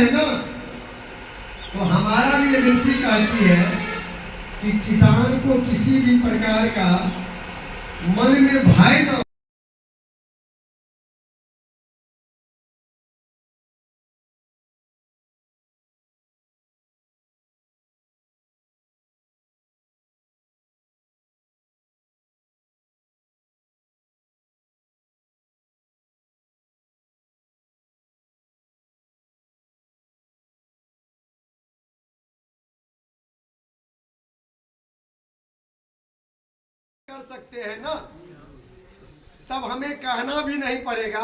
हैं ना, तो हमारा भी एजेंसी कहती है कि किसान को किसी भी प्रकार का मन में भय न कर सकते हैं ना, तब हमें कहना भी नहीं पड़ेगा।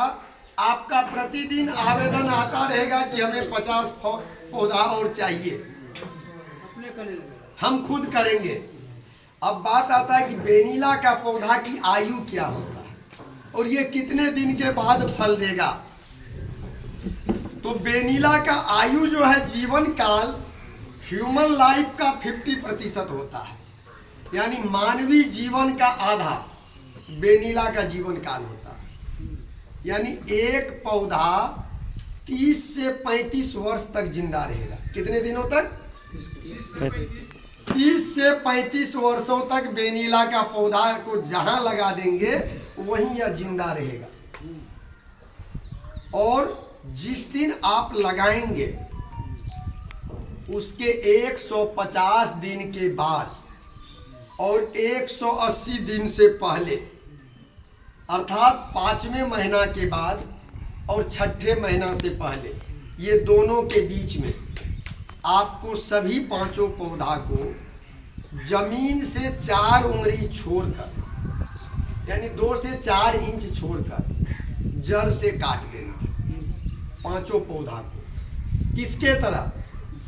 आपका प्रतिदिन आवेदन आता रहेगा कि हमें 50 पौधा और चाहिए, हम खुद करेंगे। अब बात आता है कि वेनिला का पौधा की आयु क्या होगा और ये कितने दिन के बाद फल देगा। तो वेनिला का आयु जो है, जीवन काल ह्यूमन लाइफ का 50% होता है, यानी मानवीय जीवन का आधा वेनिला का जीवन काल होता है। यानी एक पौधा 30 से 35 वर्ष तक जिंदा रहेगा। कितने दिनों तक? 30 से 35 वर्षों तक वेनिला का पौधा को जहां लगा देंगे वहीं यह जिंदा रहेगा। और जिस दिन आप लगाएंगे उसके 150 दिन के बाद और 180 दिन से पहले, अर्थात 5वें महीना के बाद और 6ठे महीना से पहले, ये दोनों के बीच में आपको सभी पांचों पौधा को जमीन से 4 उंगली छोड़कर, यानी 2 से 4 इंच छोड़कर जड़ से काट देना। पांचों पौधा को किसके तरह?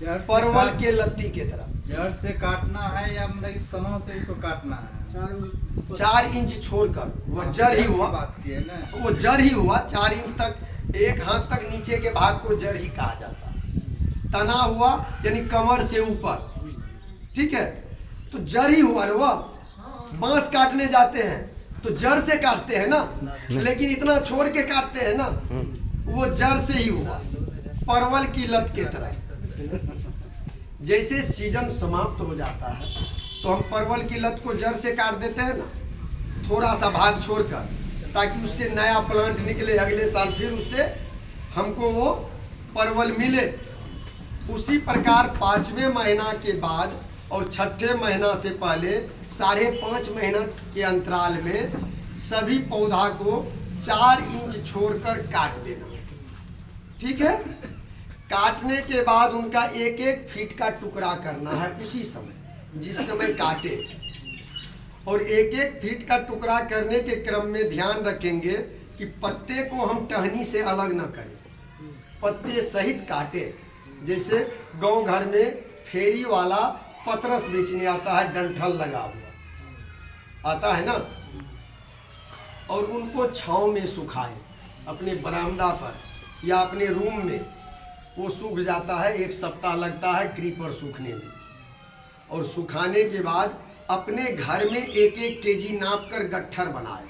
परवल के लत्ती के तरह। जड़ से काटना है या मतलब कि तनों से इसको काटना है? 4 इंच छोड़कर, वो जड़ ही हुआ, बात की है ना, वो जड़ ही हुआ। 4 इंच तक, 1 हाथ तक नीचे के भाग को जड़ ही कहा जाता है। तना हुआ यानी कमर से ऊपर, ठीक है, तो जड़ ही हुआ ना। वह बांस काटने जाते हैं तो जड़ से काटते हैं ना, लेकिन इतना छोड़ के काटते हैं ना, वो जड़ से ही हुआ, परवल की लत के तरह। जैसे सीजन समाप्त हो जाता है तो हम परवल की लत को जड़ से काट देते हैं ना, थोड़ा सा भाग छोड़कर, ताकि उससे नया प्लांट निकले, अगले साल फिर उससे हमको वो परवल मिले। उसी प्रकार 5वें महीना के बाद और 6ठे महीना से पहले 5.5 महीना के अंतराल में सभी पौधा को 4 इंच छोड़कर काट देना, ठीक है। काटने के बाद उनका 1-1 फीट का टुकड़ा करना है उसी समय जिस समय काटे। और 1-1 फीट का टुकड़ा करने के क्रम में ध्यान रखेंगे कि पत्ते को हम टहनी से अलग न करें, पत्ते सहित काटे। जैसे गांव घर में फेरी वाला पतरस बेचने आता है, डंठल लगा हुआ आता है ना, और उनको छांव में सुखाए, अपने बरामदा पर या अपने रूम में। वो सूख जाता है, 1 सप्ताह लगता है क्रीपर सूखने में। और सुखाने के बाद अपने घर में 1-1 केजी नाप कर गट्ठर बनाए,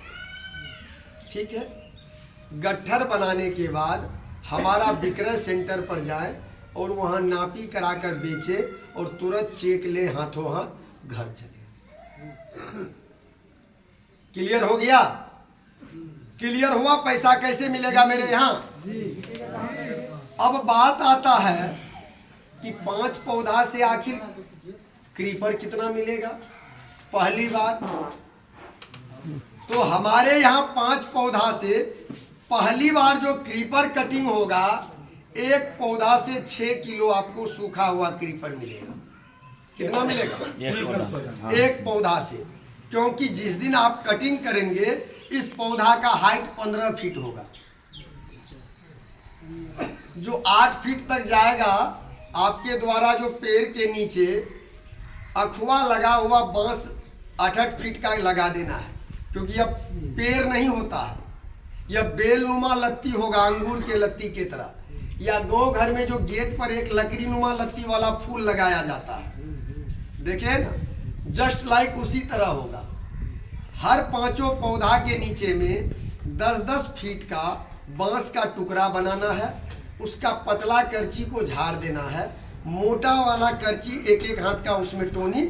ठीक है। गट्ठर बनाने के बाद हमारा विक्रय सेंटर पर जाए और वहाँ नापी कराकर बेचे और तुरंत चेक ले हाथों हाथ घर चले। क्लियर हो गया? क्लियर हुआ? पैसा कैसे मिलेगा मेरे यहाँ? अब बात आता है कि 5 पौधा से आखिर क्रीपर कितना मिलेगा। पहली बात तो हमारे यहाँ 5 पौधा से पहली बार जो क्रीपर कटिंग होगा, एक पौधा से 6 किलो आपको सूखा हुआ क्रीपर मिलेगा। कितना मिलेगा? एक पौधा से, क्योंकि जिस दिन आप कटिंग करेंगे इस पौधा का हाइट 15 फीट होगा। जो 8 फीट तक जाएगा, आपके द्वारा जो पेड़ के नीचे अखुआ लगा हुआ बांस 8-8 फीट का लगा देना है, क्योंकि यह पेड़ नहीं होता है, यह बेलनुमा लत्ती होगा, अंगूर के लत्ती के तरह। या गांव घर में जो गेट पर एक लकड़ी नुमा लत्ती वाला फूल लगाया जाता है, देखे ना, जस्ट लाइक उसी तरह होगा। हर 5 पौधा के नीचे में 10-10 फीट का बांस का टुकड़ा बनाना है उसका पतला करची को झाड़ देना है, मोटा वाला करची एक एक हाथ का उसमें टोनी